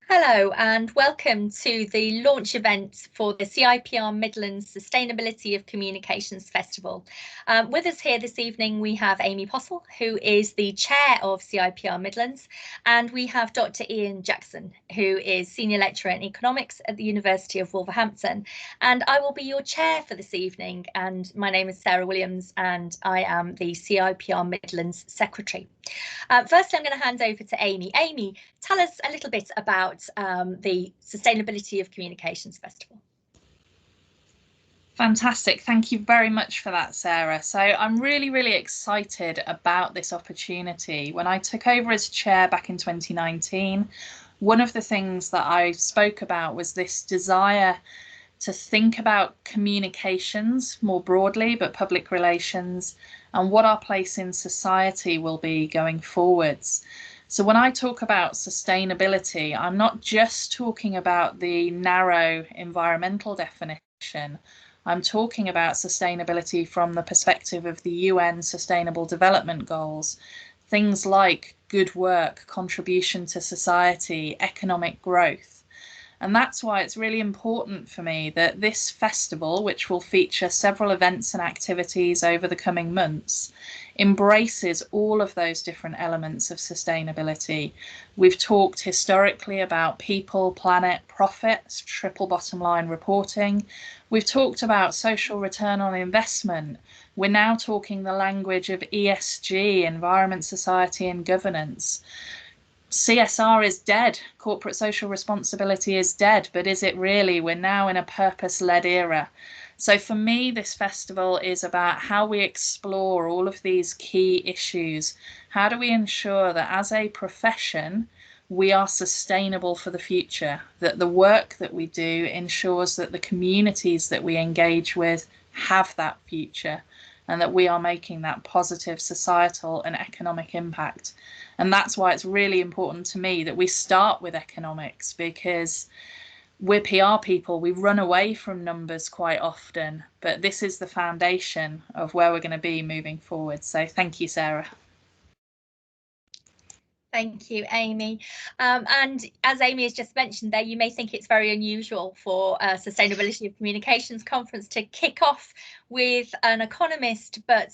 Hello and welcome to the launch event for the CIPR Midlands Sustainability of Communications Festival. With us here this evening we have Aimee Postle, who is the chair of CIPR Midlands, and we have Dr. Ian Jackson, who is senior lecturer in economics at the University of Wolverhampton. And I will be your chair for this evening, and my name is Sarah Williams and I am the CIPR Midlands secretary. Firstly, I'm going to hand over to Aimee. Aimee, tell us a little bit about the Sustainability of Communications Festival. Fantastic. Thank you very much for that, Sarah. So I'm really excited about this opportunity. When I took over as chair back in 2019, one of the things that I spoke about was this desire to think about communications more broadly, but public relations, and what our place in society will be going forwards. So when I talk about sustainability, I'm not just talking about the narrow environmental definition. I'm talking about sustainability from the perspective of the UN Sustainable Development Goals. Things like good work, contribution to society, economic growth. And that's why it's really important for me that this festival, which will feature several events and activities over the coming months, embraces all of those different elements of sustainability. We've talked historically about people, planet, profits, triple bottom line reporting. We've talked about social return on investment. We're now talking the language of ESG, environment, society and governance. CSR is dead, corporate social responsibility is dead, but is it really? We're now in a purpose-led era. So for me, this festival is about how we explore all of these key issues. How do we ensure that as a profession, we are sustainable for the future, that the work that we do ensures that the communities that we engage with have that future, and that we are making that positive societal and economic impact. And that's why it's really important to me that we start with economics, because we're PR people, we run away from numbers quite often, but this is the foundation of where we're going to be moving forward. So thank you, Sarah. Thank you, Aimee. And as Aimee has just mentioned there, you may think it's very unusual for a Sustainability of Communications conference to kick off with an economist, but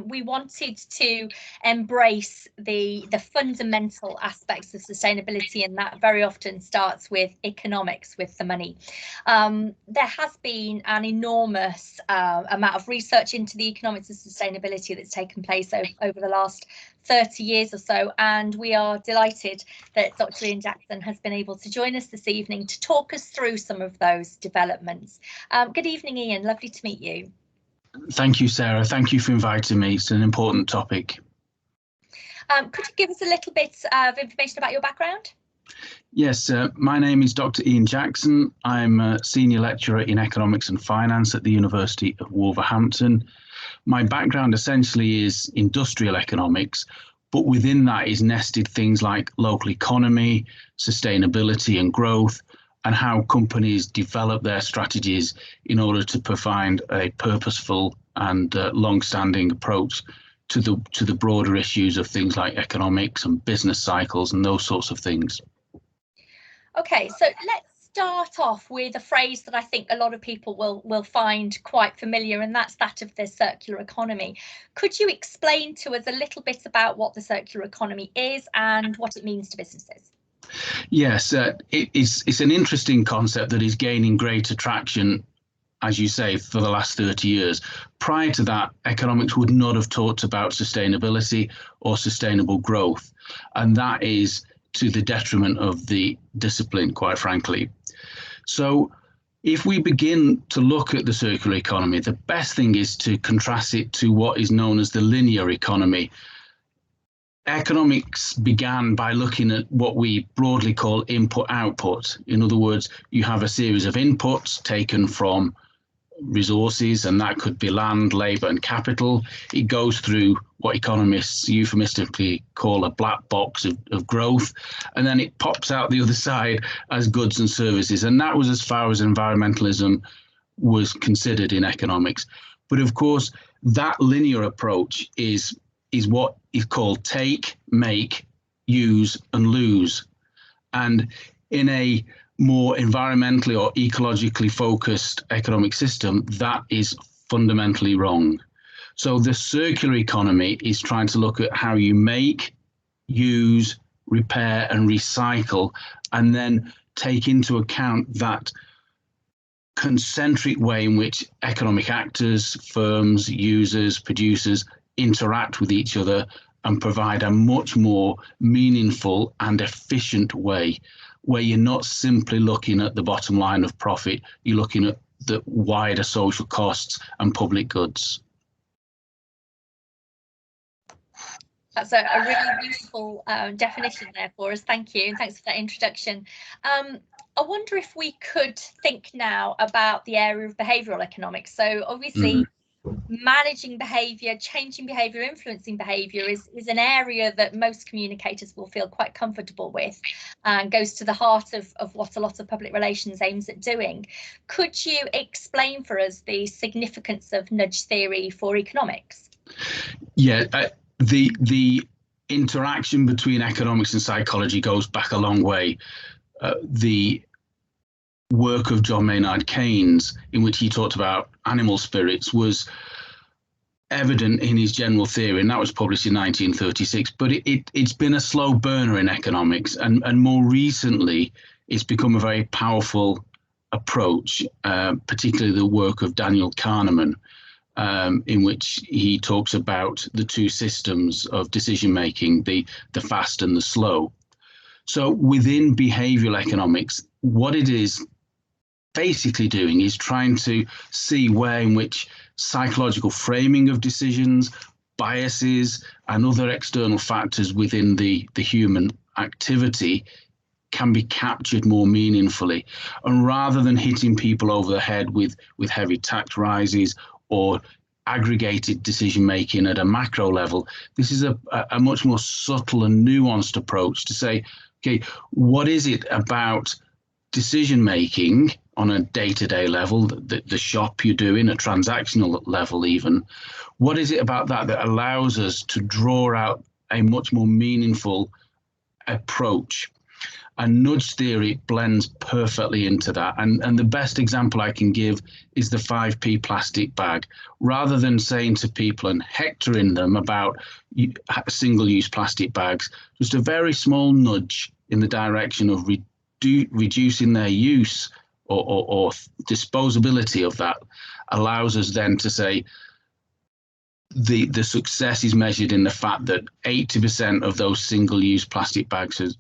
we wanted to embrace the fundamental aspects of sustainability, and that very often starts with economics, with the money. There has been an enormous amount of research into the economics of sustainability that's taken place over the last 30 years or so, and we are delighted that Dr. Ian Jackson has been able to join us this evening to talk us through some of those developments. Good evening, Ian. Lovely to meet you. Thank you, Sarah. Thank you for inviting me. It's an important topic. Could you give us a little bit of information about your background? Yes, my name is Dr. Ian Jackson. I'm a senior lecturer in economics and finance at the University of Wolverhampton. My background essentially is industrial economics, but within that is nested things like local economy, sustainability and growth, and how companies develop their strategies in order to provide a purposeful and long-standing approach to the broader issues of things like economics and business cycles and those sorts of things. Okay, so let's start off with a phrase that I think a lot of people will find quite familiar, and that's that of the circular economy. Could you explain to us a little bit about what the circular economy is and what it means to businesses? Yes, it's an interesting concept that is gaining greater traction, as you say, for the last 30 years. Prior to that, economics would not have talked about sustainability or sustainable growth, and that is to the detriment of the discipline, quite frankly. So if we begin to look at the circular economy, the best thing is to contrast it to what is known as the linear economy. Economics began by looking at what we broadly call input-output. In other words, you have a series of inputs taken from resources, and that could be land, labour and capital. It goes through what economists euphemistically call a black box of growth, and then it pops out the other side as goods and services. And that was as far as environmentalism was considered in economics. But of course, that linear approach is what is called take, make, use and lose. And in a more environmentally or ecologically focused economic system, that is fundamentally wrong. So the circular economy is trying to look at how you make, use, repair and recycle, and then take into account that concentric way in which economic actors, firms, users, producers interact with each other and provide a much more meaningful and efficient way, where you're not simply looking at the bottom line of profit, you're looking at the wider social costs and public goods. That's a really useful definition there for us. Thank you. And thanks for that introduction. I wonder if we could think now about the area of behavioural economics. So obviously, managing behaviour, changing behaviour, influencing behaviour is an area that most communicators will feel quite comfortable with, and goes to the heart of what a lot of public relations aims at doing. Could you explain for us the significance of nudge theory for economics? Yeah, the interaction between economics and psychology goes back a long way. The work of John Maynard Keynes, in which he talked about animal spirits, was evident in his general theory, and that was published in 1936. But it's been a slow burner in economics, and more recently, it's become a very powerful approach, particularly the work of Daniel Kahneman, in which he talks about the two systems of decision making, the fast and the slow. So within behavioral economics, what it is basically doing is trying to see where in which psychological framing of decisions, biases, and other external factors within the human activity can be captured more meaningfully. And rather than hitting people over the head with heavy tax rises or aggregated decision making at a macro level, this is a much more subtle and nuanced approach to say, okay, what is it about decision making on a day-to-day level, the shop you're doing, a transactional level even, what is it about that allows us to draw out a much more meaningful approach? And nudge theory blends perfectly into that. And the best example I can give is the 5p plastic bag. Rather than saying to people and hectoring them about single-use plastic bags, just a very small nudge in the direction of reducing their use or disposability of that allows us then to say the success is measured in the fact that 80% of those single-use plastic bags has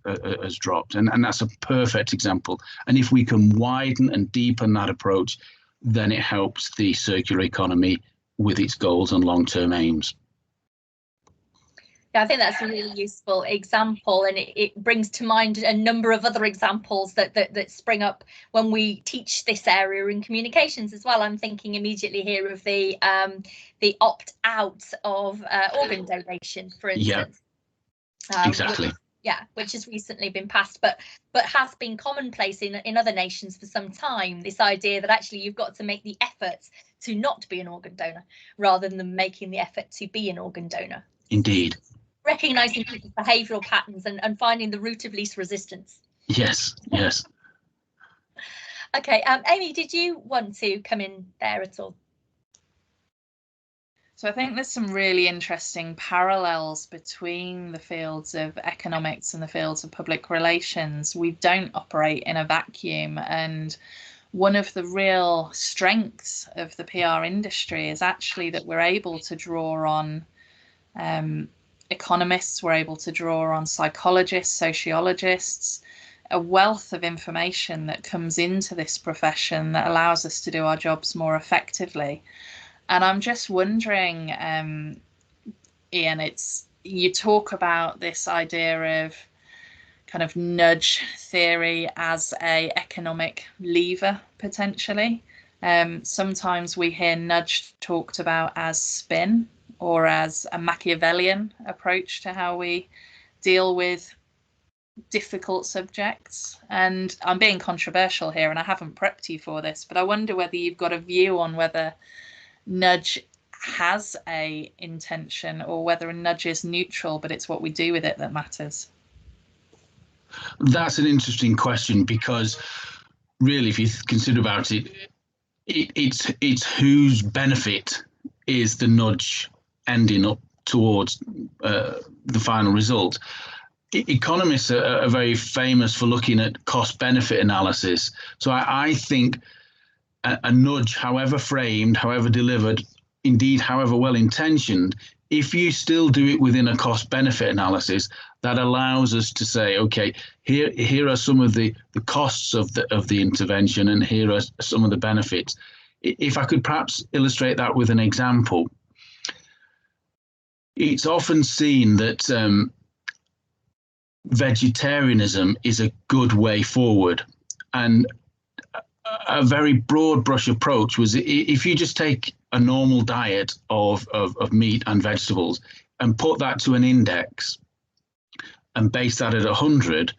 dropped, and that's a perfect example. And if we can widen and deepen that approach, then it helps the circular economy with its goals and long-term aims. Yeah, I think that's a really useful example, and it brings to mind a number of other examples that spring up when we teach this area in communications as well. I'm thinking immediately here of the opt-out of organ donation, for instance. Yeah, exactly. Which has recently been passed, but has been commonplace in other nations for some time. This idea that actually you've got to make the effort to not be an organ donor rather than making the effort to be an organ donor. Indeed. Recognising people's behavioural patterns and finding the route of least resistance. Yes, yes. Okay, Aimee, did you want to come in there at all? So I think there's some really interesting parallels between the fields of economics and the fields of public relations. We don't operate in a vacuum, and one of the real strengths of the PR industry is actually that we're able to draw on economists, we're able to draw on psychologists, sociologists, a wealth of information that comes into this profession that allows us to do our jobs more effectively. And I'm just wondering, Ian, you talk about this idea of kind of nudge theory as a economic lever, potentially. Sometimes we hear nudge talked about as spin, or as a Machiavellian approach to how we deal with difficult subjects. And I'm being controversial here, and I haven't prepped you for this, but I wonder whether you've got a view on whether nudge has a intention or whether a nudge is neutral, but it's what we do with it that matters. That's an interesting question, because really, if you consider about it, it's whose benefit is the nudge ending up towards the final result. Economists are very famous for looking at cost benefit analysis. So I think a nudge, however framed, however delivered, indeed however well intentioned, if you still do it within a cost benefit analysis, that allows us to say, okay, here are some of the costs of the intervention, and here are some of the benefits. If I could perhaps illustrate that with an example, it's often seen that vegetarianism is a good way forward, and a very broad brush approach was, if you just take a normal diet of meat and vegetables and put that to an index and base that at 100,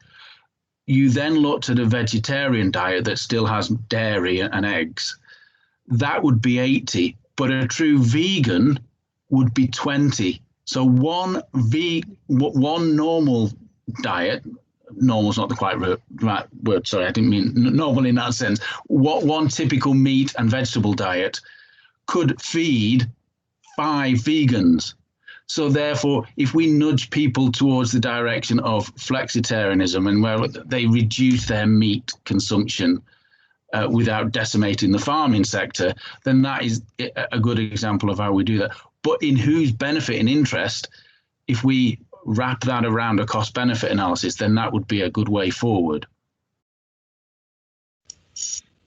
you then looked at a vegetarian diet that still has dairy and eggs, that would be 80, but a true vegan would be 20. So one normal diet, normal's not the quite right word, sorry, I didn't mean normal in that sense. What one typical meat and vegetable diet could feed 5 vegans. So therefore, if we nudge people towards the direction of flexitarianism, and where they reduce their meat consumption without decimating the farming sector, then that is a good example of how we do that. But in whose benefit and interest, if we wrap that around a cost benefit analysis, then that would be a good way forward.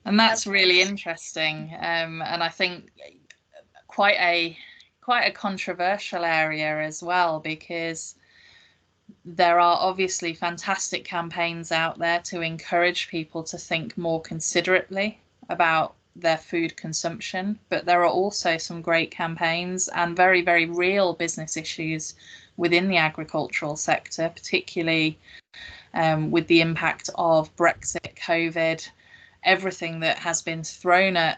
And that's really interesting, and I think quite a controversial area as well, because there are obviously fantastic campaigns out there to encourage people to think more considerately about their food consumption, but there are also some great campaigns and very, very real business issues within the agricultural sector, particularly with the impact of Brexit, COVID, everything that has been thrown at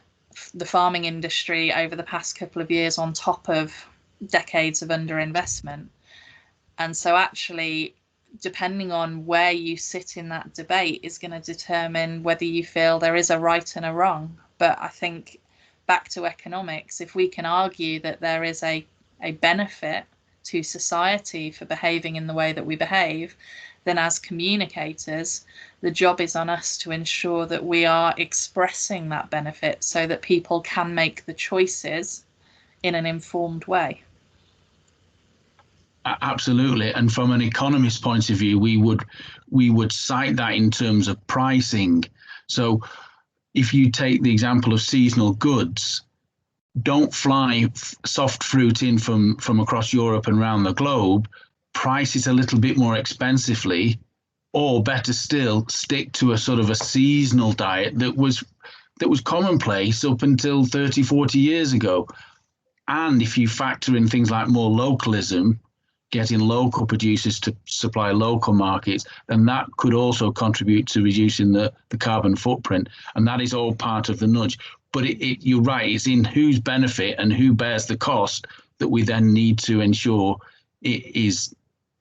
the farming industry over the past couple of years on top of decades of underinvestment. And so actually, depending on where you sit in that debate is going to determine whether you feel there is a right and a wrong. But I think back to economics, if we can argue that there is a benefit to society for behaving in the way that we behave, then as communicators, the job is on us to ensure that we are expressing that benefit so that people can make the choices in an informed way. Absolutely, and from an economist point of view, we would cite that in terms of pricing. So if you take the example of seasonal goods, don't fly soft fruit in from across Europe and around the globe, price it a little bit more expensively, or better still, stick to a sort of a seasonal diet that was commonplace up until 30, 40 years ago. And if you factor in things like more localism, getting local producers to supply local markets, then that could also contribute to reducing the carbon footprint. And that is all part of the nudge. But you're right, it's in whose benefit and who bears the cost that we then need to ensure it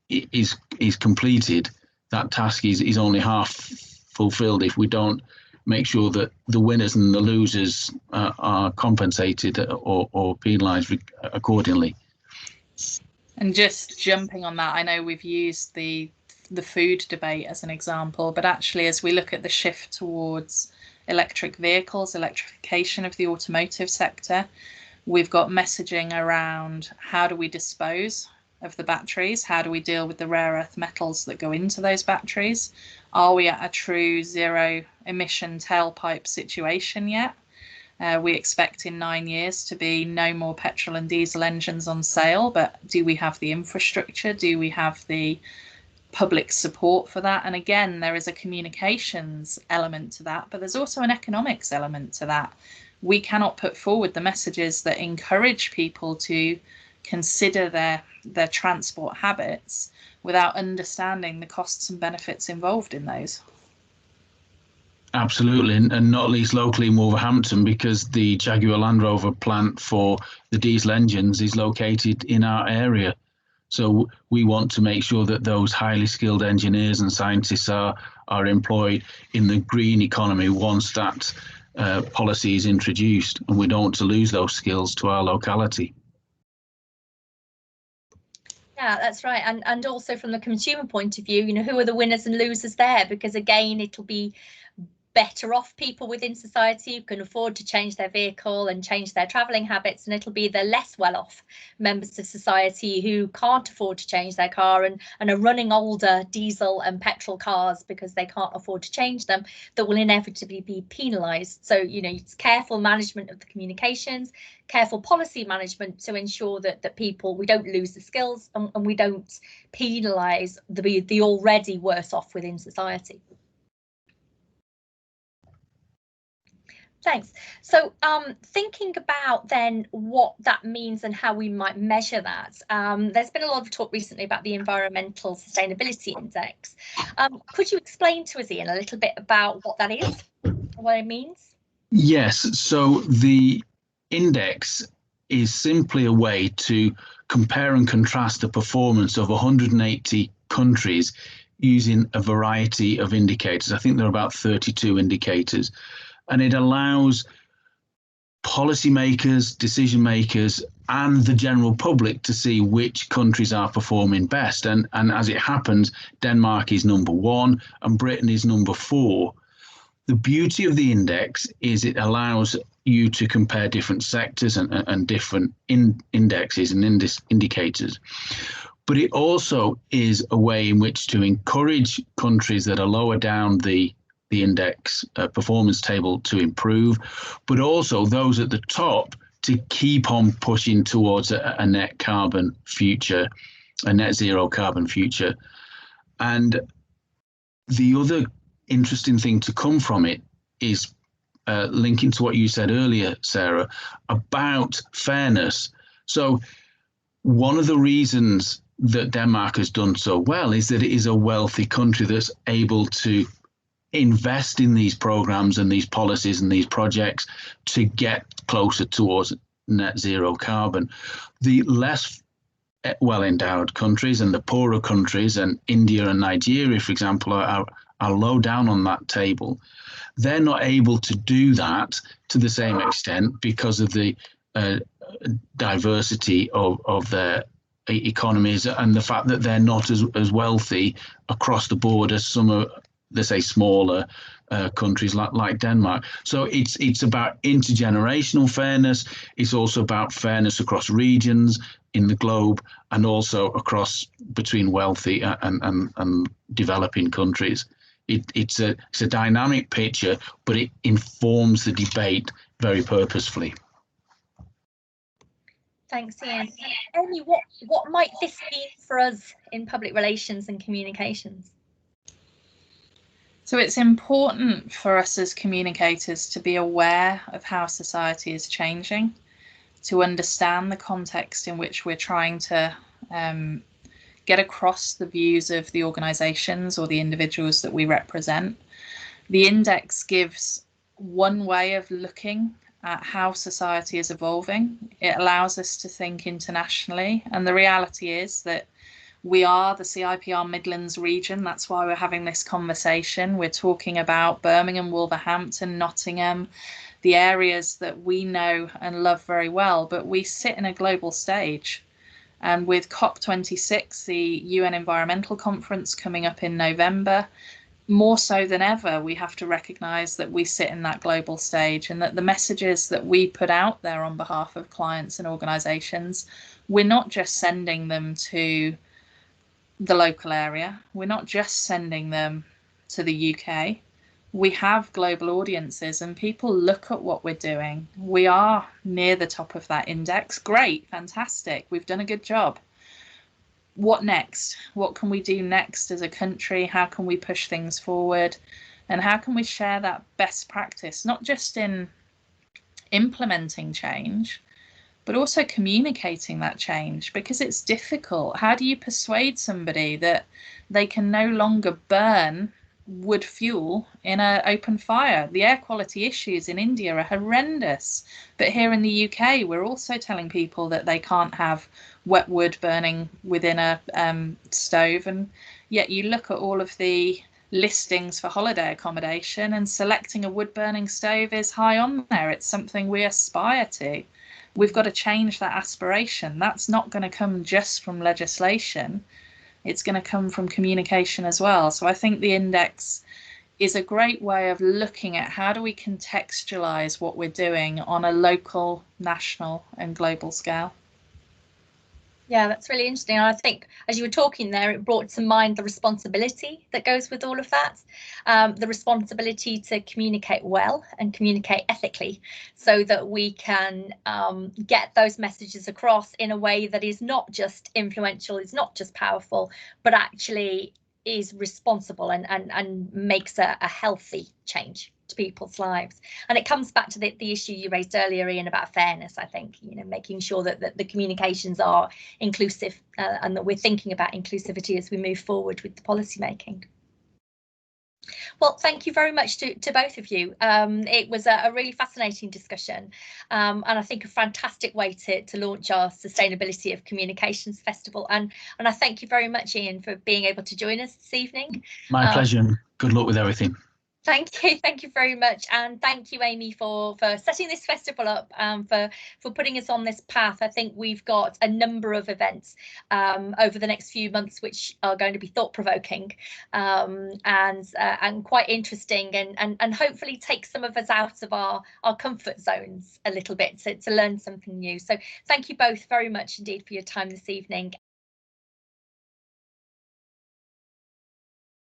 is completed. That task is only half fulfilled if we don't make sure that the winners and the losers are compensated or penalised accordingly. And just jumping on that, I know we've used the food debate as an example, but actually as we look at the shift towards electric vehicles, electrification of the automotive sector, we've got messaging around how do we dispose of the batteries, how do we deal with the rare earth metals that go into those batteries? Are we at a true zero emission tailpipe situation yet? We expect in 9 years to be no more petrol and diesel engines on sale, but do we have the infrastructure? Do we have the public support for that? And again, there is a communications element to that, but there's also an economics element to that. We cannot put forward the messages that encourage people to consider their transport habits without understanding the costs and benefits involved in those. Absolutely, and not least locally in Wolverhampton, because the Jaguar Land Rover plant for the diesel engines is located in our area. So we want to make sure that those highly skilled engineers and scientists are employed in the green economy once that policy is introduced, and we don't want to lose those skills to our locality. Yeah, that's right. And also from the consumer point of view, who are the winners and losers there? Because again, it'll be better off people within society who can afford to change their vehicle and change their travelling habits, and it'll be the less well-off members of society who can't afford to change their car and are running older diesel and petrol cars because they can't afford to change them, that will inevitably be penalised. So it's careful management of the communications, careful policy management to ensure that people, we don't lose the skills and we don't penalise the already worse off within society. Thanks. So thinking about then what that means and how we might measure that, there's been a lot of talk recently about the Environmental Sustainability Index. Could you explain to us, Ian, a little bit about what that is, what it means? Yes, so the index is simply a way to compare and contrast the performance of 180 countries using a variety of indicators. I think there are about 32 indicators. And it allows policymakers, decision makers, and the general public to see which countries are performing best. And as it happens, Denmark is number 1 and Britain is number 4. The beauty of the index is it allows you to compare different sectors and different indexes and indicators. But it also is a way in which to encourage countries that are lower down the index performance table to improve, but also those at the top to keep on pushing towards a net carbon future, a net zero carbon future. And the other interesting thing to come from it is linking to what you said earlier, Sarah, about fairness. So one of the reasons that Denmark has done so well is that it is a wealthy country that's able to invest in these programs and these policies and these projects to get closer towards net zero carbon. The less well endowed countries and the poorer countries, and India and Nigeria, for example, are low down on that table. They're not able to do that to the same extent because of the diversity of their economies and the fact that they're not as wealthy across the board as some of, let's say, smaller countries like Denmark. So it's about intergenerational fairness. It's also about fairness across regions in the globe and also across between wealthy and developing countries. It's a dynamic picture, but it informs the debate very purposefully. Thanks, Ian. Aimee, what might this mean for us in public relations and communications? So it's important for us as communicators to be aware of how society is changing, to understand the context in which we're trying to get across the views of the organisations or the individuals that we represent. The index gives one way of looking at how society is evolving. It allows us to think internationally, and the reality is that we are the CIPR Midlands region. That's why we're having this conversation. We're talking about Birmingham, Wolverhampton, Nottingham, the areas that we know and love very well, but we sit in a global stage. And with COP26, the UN Environmental Conference coming up in November, more so than ever, we have to recognise that we sit in that global stage and that the messages that we put out there on behalf of clients and organisations, we're not just sending them to the local area. We're not just sending them to the UK. We have global audiences and people look at what we're doing. We are near the top of that index. Great, fantastic. We've done a good job. What next? What can we do next as a country? How can we push things forward? And how can we share that best practice, not just in implementing change, but also communicating that change, because it's difficult. How do you persuade somebody that they can no longer burn wood fuel in an open fire. The air quality issues in India are horrendous, but here in the UK we're also telling people that they can't have wet wood burning within a stove, and yet you look at all of the listings for holiday accommodation and selecting a wood burning stove is high on there. It's something we aspire to. We've got to change that aspiration. That's not going to come just from legislation. It's going to come from communication as well. So I think the index is a great way of looking at how do we contextualize what we're doing on a local, national and global scale. Yeah, that's really interesting. And I think as you were talking there, it brought to mind the responsibility that goes with all of that, the responsibility to communicate well and communicate ethically so that we can get those messages across in a way that is not just influential, is not just powerful, but actually is responsible and makes a healthy change to people's lives. And it comes back to the issue you raised earlier, Ian, about fairness. I think, you know, making sure that the communications are inclusive and that we're thinking about inclusivity as we move forward with the policy making. Well, thank you very much to both of you. It was a really fascinating discussion, and I think a fantastic way to launch our Sustainability of Communications Festival. And I thank you very much, Ian, for being able to join us this evening. My pleasure, and good luck with everything. Thank you very much, and thank you, Aimee, for setting this festival up, for putting us on this path. I think we've got a number of events over the next few months which are going to be thought-provoking and quite interesting, and hopefully take some of us out of our comfort zones a little bit to learn something new. So thank you both very much indeed for your time this evening,